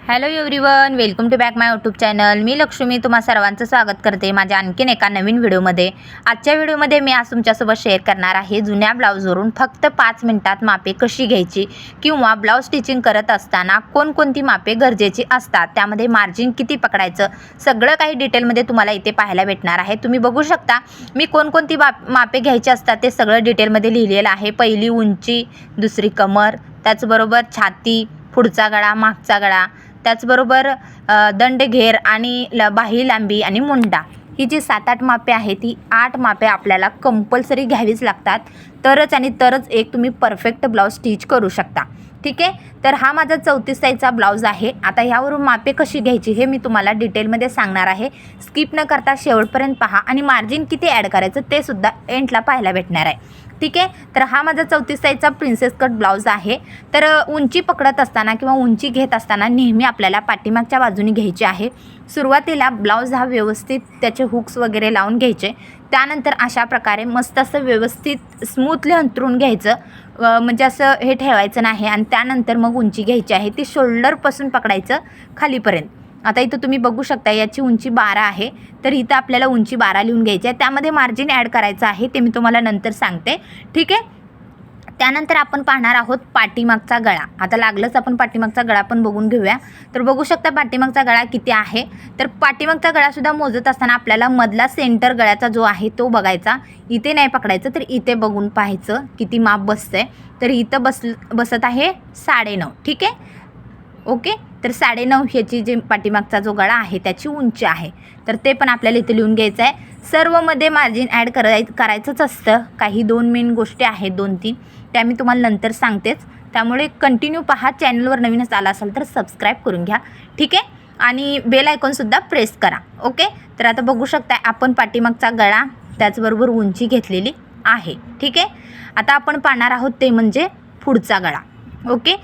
Hello everyone, welcome to back my YouTube channel. मी लक्ष्मी तुम्हा सर्वांचं स्वागत करते माझ्या आणखीन एका नवीन व्हिडिओमध्ये. आजच्या व्हिडिओमध्ये मी आज तुमच्यासोबत शेअर करणार आहे जुन्या ब्लाऊजवरून फक्त 5 मिनिटात मापे कशी घ्यायची किंवा ब्लाऊज स्टिचिंग करत असताना कोणकोणती मापे गरजेची असतात, त्यामध्ये मार्जिन किती पकडायचं, सगळं काही डिटेलमध्ये तुम्हाला इथे पाहायला भेटणार आहे. तुम्ही बघू शकता मी कोणकोणती मापे घ्यायची असतात ते सगळं डिटेलमध्ये लिहिलेलं आहे. पहिली उंची, दुसरी कमर, त्याचबरोबर छाती, पुढचा गळा, मागचा गळा, त्याचबरोबर दंडघेर आणि बाही लांबी आणि मुंडा. ही जी 7-8 मापे आहेत ती 8 मापे आपल्याला कंपल्सरी घ्यावीच लागतात, तरच एक तुम्ही परफेक्ट ब्लाऊज स्टिच करू शकता. ठीक आहे, तर हा माझा 34 साईजचा ब्लाऊज आहे. आता ह्यावरून मापे कशी घ्यायची हे मी तुम्हाला डिटेलमध्ये सांगणार आहे. स्किप न करता शेवटपर्यंत पहा आणि मार्जिन किती ॲड करायचं ते सुद्धा एंडला पाहायला भेटणार आहे. ठीक आहे, तर हा माझा 34 साईजचा प्रिन्सेस कट ब्लाऊज आहे. तर उंची पकडत असताना किंवा उंची घेत असताना नेहमी आपल्याला पाठीमागच्या बाजूने घ्यायची आहे. सुरुवातीला ब्लाऊज हा व्यवस्थित त्याचे हुक्स वगैरे लावून घ्यायचे. त्यानंतर अशा प्रकारे मस्त असं व्यवस्थित स्मूथली अंथरून घ्यायचं, म्हणजे असं हे ठेवायचं नाही. आणि त्यानंतर मग उंची घ्यायची आहे ती शोल्डरपासून पकडायचं खालीपर्यंत. आता इथं तुम्ही बघू शकता याची उंची 12 आहे, तर इथं आपल्याला उंची 12 लिहून घ्यायची आहे. त्यामध्ये मार्जिन ॲड करायचं आहे, ते मी तुम्हाला नंतर सांगते. ठीक आहे, त्यानंतर आपण पाहणार आहोत पाठीमागचा गळा. आता लागलंच आपण पाठीमागचा गळा पण बघून घेऊया. तर बघू शकता पाठीमागचा गळा किती आहे. तर पाठीमागचा गळासुद्धा मोजत असताना आपल्याला मधला सेंटर गळ्याचा जो आहे तो बघायचा. इथे नाही पकडायचं, तर इथे बघून पाहायचं किती माप बसतं आहे. तर इथं बसत आहे 9.5. ठीक आहे, ओके. तर 9.5 ह्याची जे पाठीमागचा जो गळा आहे त्याची उंची आहे, तर ते पण आपल्याला इथे लिहून घ्यायचं आहे. सर्वमध्ये मार्जिन ॲड करायचंच असतं. काही 2 मेन गोष्टी आहेत, 2-3 त्या मी तुम्हाला नंतर सांगतेच. त्यामुळे कंटिन्यू पहा. चॅनलवर नवीनच आला असाल तर सबस्क्राईब करून घ्या. ठीक आहे, आणि बेल आयकॉनसुद्धा प्रेस करा. ओके, तर आता बघू शकता आपण पाठीमागचा गळा त्याचबरोबर उंची घेतलेली आहे. ठीक आहे, आता आपण पाहणार आहोत ते म्हणजे पुढचा गळा. ओके,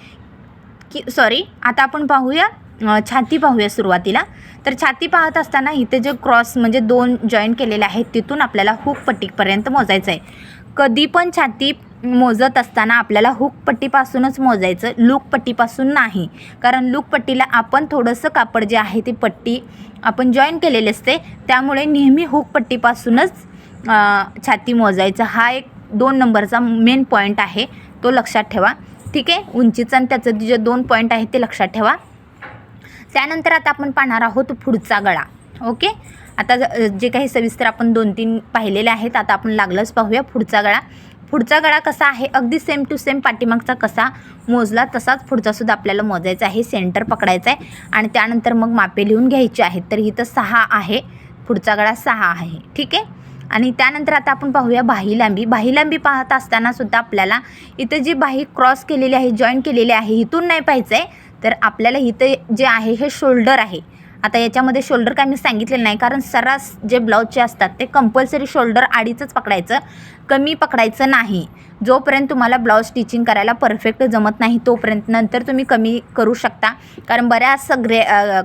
आता आपण पाहूया छाती पाहूया सुरुवातीला. तर छाती पाहत असताना इथे जे क्रॉस म्हणजे 2 जॉईंट केलेले आहेत तिथून आपल्याला हुक पट्टीपर्यंत मोजायचं आहे. कधी पण छाती मोजत असताना आपल्याला हुक पट्टीपासूनच मोजायचं, लूक पट्टीपासून नाही. कारण लूक पट्टीला आपण थोडंसं कापड जे आहे ती पट्टी आपण जॉईन केलेली असते, त्यामुळे नेहमी हुक पट्टीपासूनच छाती मोजायचं. हा एक 2 नंबरचा मेन पॉईंट आहे, तो लक्षात ठेवा. ठीक आहे, उंचीचं आणि त्याचं जे 2 पॉईंट आहेत ते लक्षात ठेवा. त्यानंतर आता आपण पाहणार आहोत पुढचा गळा. ओके, आता जे काही सविस्तर आपण 2-3 पाहिलेले आहेत, आता आपण लागलंच पाहूया पुढचा गळा. पुढचा गळा कसा आहे, अगदी सेम टू सेम पाठीमागचा कसा मोजला तसाच पुढचासुद्धा आपल्याला मोजायचा आहे. सेंटर पकडायचा आहे आणि त्यानंतर मग मापे लिहून घ्यायची आहेत. तर इथं 6 आहे, पुढचा गळा 6 आहे. ठीक आहे, आणि त्यानंतर आता आपण पाहूया बाही लांबी. बाही लांबी पाहत असताना सुद्धा आपल्याला इथं जी बाही क्रॉस केलेली आहे, जॉईन केलेली आहे, इथून नाही पाहायचं आहे. तर आपल्याला इथं जे आहे हे शोल्डर आहे. आता याच्यामध्ये शोल्डर काय मी सांगितलेलं नाही, कारण सर्रास जे ब्लाऊजचे असतात ते कंपल्सरी शोल्डर आडीचंच पकडायचं, कमी पकडायचं नाही. जोपर्यंत तुम्हाला ब्लाऊज स्टिचिंग करायला परफेक्ट जमत नाही तोपर्यंत. नंतर तुम्ही कमी करू शकता, कारण बऱ्याच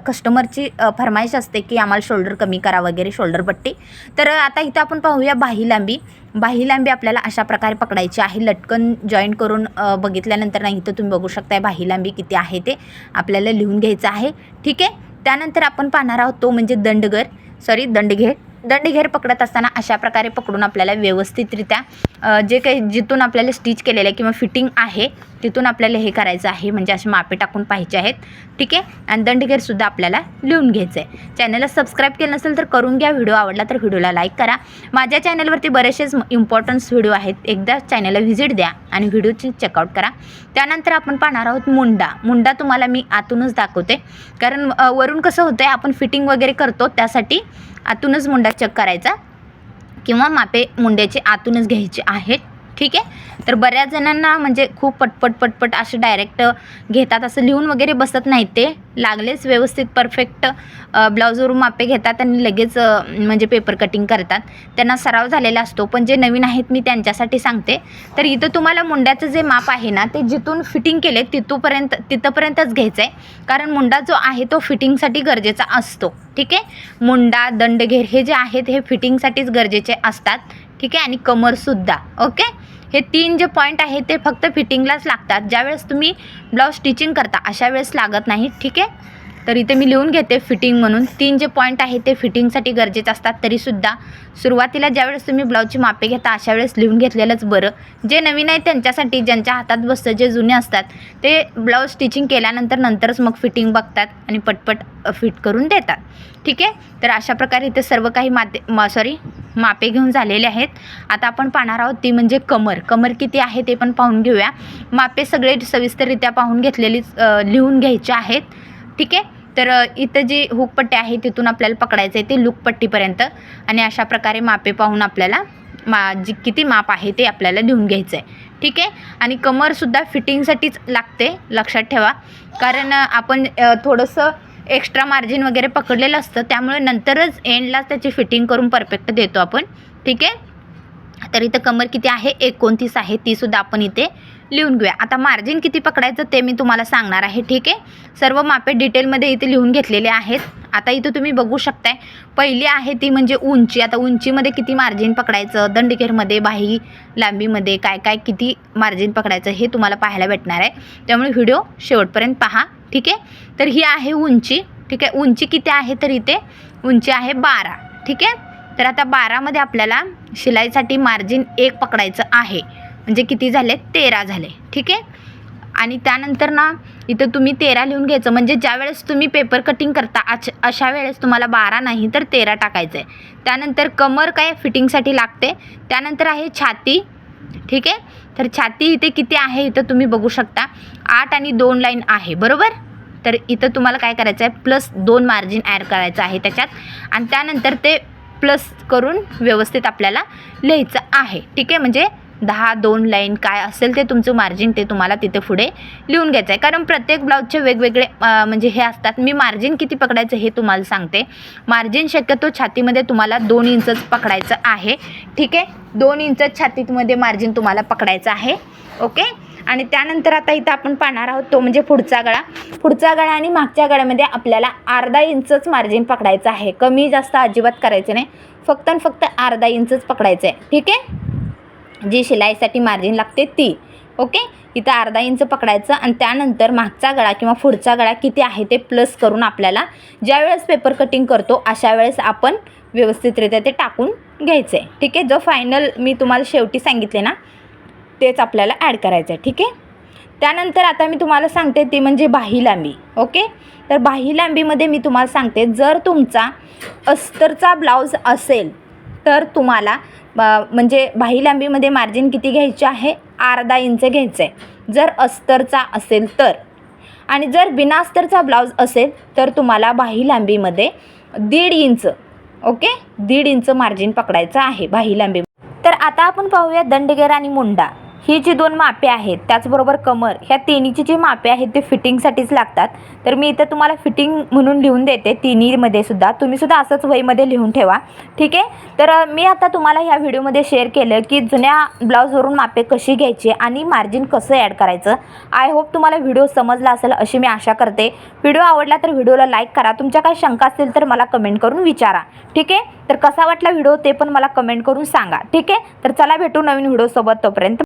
कस्टमरची फरमाईश असते की आम्हाला शोल्डर कमी करा वगैरे, शोल्डर पट्टी. तर आता इथं आपण पाहूया बाही लांबी. बाही लांबी आपल्याला अशा प्रकारे पकडायची आहे, लटकन जॉईंट करून बघितल्यानंतर नाही इथं तुम्ही बघू शकता बाही लांबी किती आहे ते आपल्याला लिहून घ्यायचं आहे. ठीक आहे, त्यानंतर आपण पाहणार आहोत तो म्हणजे दंडघेर. दंडघेर पकडत असताना अशा प्रकारे पकडून आपल्याला व्यवस्थितरित्या जे काही जिथून आपल्याला स्टिच केलेलं आहे किंवा फिटिंग आहे तिथून आपल्याला हे करायचं आहे, म्हणजे असे मापे टाकून पाहिजे आहेत. ठीक आहे, आणि दंडघेरसुद्धा आपल्याला लिहून घ्यायचं आहे. चॅनलला सबस्क्राईब केलं नसेल तर करून घ्या. व्हिडिओ आवडला तर व्हिडिओला लाईक करा. माझ्या चॅनलवरती बरेचसेच इम्पॉर्टन्स व्हिडिओ आहेत, एकदा चॅनलला व्हिजिट द्या आणि व्हिडिओची चेकआउट करा. त्यानंतर आपण पाहणार आहोत मुंडा तुम्हाला मी आतूनच दाखवते, कारण वरून कसं होतं आहे आपण फिटिंग वगैरे करतो, त्यासाठी आतूनच मुंडा चेक करायचा किंवा मापे मुंड्याचे आतूनच घ्यायचे आहेत. ठीक आहे, तर बऱ्याच जणांना म्हणजे खूप पटपट असे डायरेक्ट घेतात, असं लिहून वगैरे बसत नाहीत. ते लागलेच व्यवस्थित परफेक्ट ब्लाऊजवरून मापे घेतात आणि लगेच म्हणजे पेपर कटिंग करतात. त्यांना सराव झालेला असतो, पण जे नवीन आहेत मी त्यांच्यासाठी सांगते. तर इथं तुम्हाला मुंड्याचं जे माप आहे ना ते जिथून फिटिंग केले तिथंपर्यंतच घ्यायचं आहे, कारण मुंडा जो आहे तो फिटिंगसाठी गरजेचा असतो. ठीक आहे, मुंडा दंडघेर हे जे आहेत हे फिटिंगसाठीच गरजेचे असतात. ठीक आहे, आणि कमरसुद्धा. ओके, हे 3 जे पॉईंट आहे ते फक्त फिटिंगलाच लागतात. ज्यावेळेस तुम्ही ब्लाऊज स्टिचिंग करता अशा वेळेस लागत नाही. ठीक आहे, तर इथे मी लिहून घेते फिटिंग म्हणून. 3 जे पॉईंट आहे ते फिटिंगसाठी गरजेचे असतात. तरीसुद्धा सुरुवातीला ज्यावेळेस तुम्ही ब्लाऊजची मापे घेता अशा वेळेस लिहून घेतलेलंच बरं. जे नवीन आहे त्यांच्यासाठी, ज्यांच्या हातात बसतं, जे जुने असतात ते ब्लाऊज स्टिचिंग केल्यानंतरच मग फिटिंग बघतात आणि पटपट फिट करून देतात. ठीक आहे, तर अशा प्रकारे इथे सर्व काही मापे घेऊन झालेले आहेत. आता आपण पाहणार आहोत ती म्हणजे कमर किती आहे ते पण पाहून घेऊया. मापे सगळे सविस्तररित्या पाहून घेतलेलीच लिहून घ्यायचे आहेत. ठीक आहे, तर इथं जी हुकपट्टी आहे तिथून आपल्याला पकडायचं आहे ते लूकपट्टीपर्यंत आणि अशा प्रकारे मापे पाहून आपल्याला किती माप आहे ते आपल्याला लिहून घ्यायचं आहे. ठीक आहे, आणि कमरसुद्धा फिटिंगसाठीच लागते, लक्षात ठेवा. कारण आपण थोडंसं एक्स्ट्रा मार्जिन वगैरे पकडलेलं असतं, त्यामुळे नंतरच एंडलाच त्याची फिटिंग करून परफेक्ट देतो आपण. ठीक आहे, तर इथं कमर किती आहे 29 आहे, तीसुद्धा आपण इथे लिहून घेऊया. आता मार्जिन किती पकडायचं ते मी तुम्हाला सांगणार आहे. ठीक आहे, सर्व मापे डिटेलमध्ये इथे लिहून घेतलेले आहेत. आता इथं तुम्ही बघू शकताय पहिली आहे ती म्हणजे उंची. आता उंचीमध्ये किती मार्जिन पकडायचं, दंडघेरमध्ये, बाही लांबीमध्ये काय किती मार्जिन पकडायचं हे तुम्हाला पाहायला भेटणार आहे. त्यामुळे व्हिडिओ शेवटपर्यंत पहा. ठीक आहे, तर ही आहे उंची. ठीक आहे, उंची किती आहे तर इथे उंची आहे 12. ठीक आहे, तर आता 12मध्ये आपल्याला शिलाईसाठी मार्जिन 1 पकडायचं आहे, म्हणजे किती झाले 13 झाले. ठीक आहे, आणि त्यानंतर ना इथं तुम्ही 13 लिहून घ्यायचं. म्हणजे ज्यावेळेस तुम्ही पेपर कटिंग करता अशा वेळेस तुम्हाला 12 नाही तर 13 टाकायचं आहे. त्यानंतर कमर काय फिटिंगसाठी लागते. त्यानंतर आहे छाती. ठीक आहे, तर छाती इथे किती आहे इथं तुम्ही बघू शकता 8 आणि 2 लाईन आहे, बरोबर. तर इथं तुम्हाला काय करायचं आहे +2 मार्जिन ॲड करायचं आहे त्याच्यात आणि त्यानंतर ते प्लस करून व्यवस्थित आपल्याला लिहायचं आहे. ठीक आहे, म्हणजे 10 2 लाईन काय असेल ते तुमचं मार्जिन ते तुम्हाला तिथे पुढे लिहून घ्यायचं आहे. कारण प्रत्येक ब्लाऊजचे वेगवेगळे म्हणजे हे असतात. मी मार्जिन किती पकडायचं हे तुम्हाला सांगते. मार्जिन शक्यतो छातीमध्ये तुम्हाला 2 इंचच पकडायचं आहे. ठीक आहे, 2 इंच छातीमध्ये मार्जिन तुम्हाला पकडायचं आहे. ओके, आणि त्यानंतर आता इथं आपण पाहणार आहोत तो म्हणजे पुढचा गळा आणि मागच्या गळ्यामध्ये आपल्याला अर्धा इंचच मार्जिन पकडायचं आहे. कमी जास्त अजिबात करायचं नाही, फक्त आणि फक्त अर्धा इंचच पकडायचं आहे. ठीक आहे, जी शिलाईसाठी मार्जिन लागते ती. ओके, इथं अर्धा इंच पकडायचं आणि त्यानंतर मागचा गळा किंवा पुढचा गळा किती आहे ते प्लस करून आपल्याला ज्यावेळेस पेपर कटिंग करतो अशा वेळेस आपण व्यवस्थितरित्या ते टाकून घ्यायचं आहे. ठीक आहे, जो फायनल मी तुम्हाला शेवटी सांगितले ना तेच आपल्याला ॲड करायचं आहे. ठीक आहे, त्यानंतर आता मी तुम्हाला सांगते ती म्हणजे बाही लांबी. ओके, तर बाही लांबीमध्ये मी तुम्हाला सांगते जर तुमचा अस्तरचा ब्लाऊज असेल तर तुम्हाला म्हणजे बाही लांबीमध्ये मार्जिन किती घ्यायचे आहे अर्धा इंच घ्यायचं आहे जर अस्तरचा असेल तर. आणि जर बिना अस्तरचा ब्लाऊज असेल तर तुम्हाला बाही लांबीमध्ये 1.5 इंच. ओके, 1.5 इंच मार्जिन पकडायचं आहे बाही लांबी. तर आता आपण पाहूया दंडगेर आणि मुंडा ही जी 2 मापे आहेत, त्याचबरोबर कमर, ह्या तिन्हीची जी मापे आहेत ते फिटिंगसाठीच लागतात. तर मी इथं तुम्हाला फिटिंग म्हणून लिहून देते तिन्हीमध्ये सुद्धा. तुम्ही सुद्धा असंच वहीमध्ये लिहून ठेवा. ठीक आहे, तर मी आता तुम्हाला ह्या व्हिडिओमध्ये शेअर केलं की जुन्या ब्लाऊजवरून मापे कशी घ्यायची आणि मार्जिन कसं ॲड करायचं. आय होप तुम्हाला व्हिडिओ समजला असेल अशी मी आशा करते. व्हिडिओ आवडला तर व्हिडिओला लाईक करा. तुमच्या काही शंका असतील तर मला कमेंट करून विचारा. ठीक आहे, तर कसा वाटला व्हिडिओ ते पण मला कमेंट करून सांगा. ठीक आहे, तर चला भेटू नवीन व्हिडिओसोबत. तोपर्यंत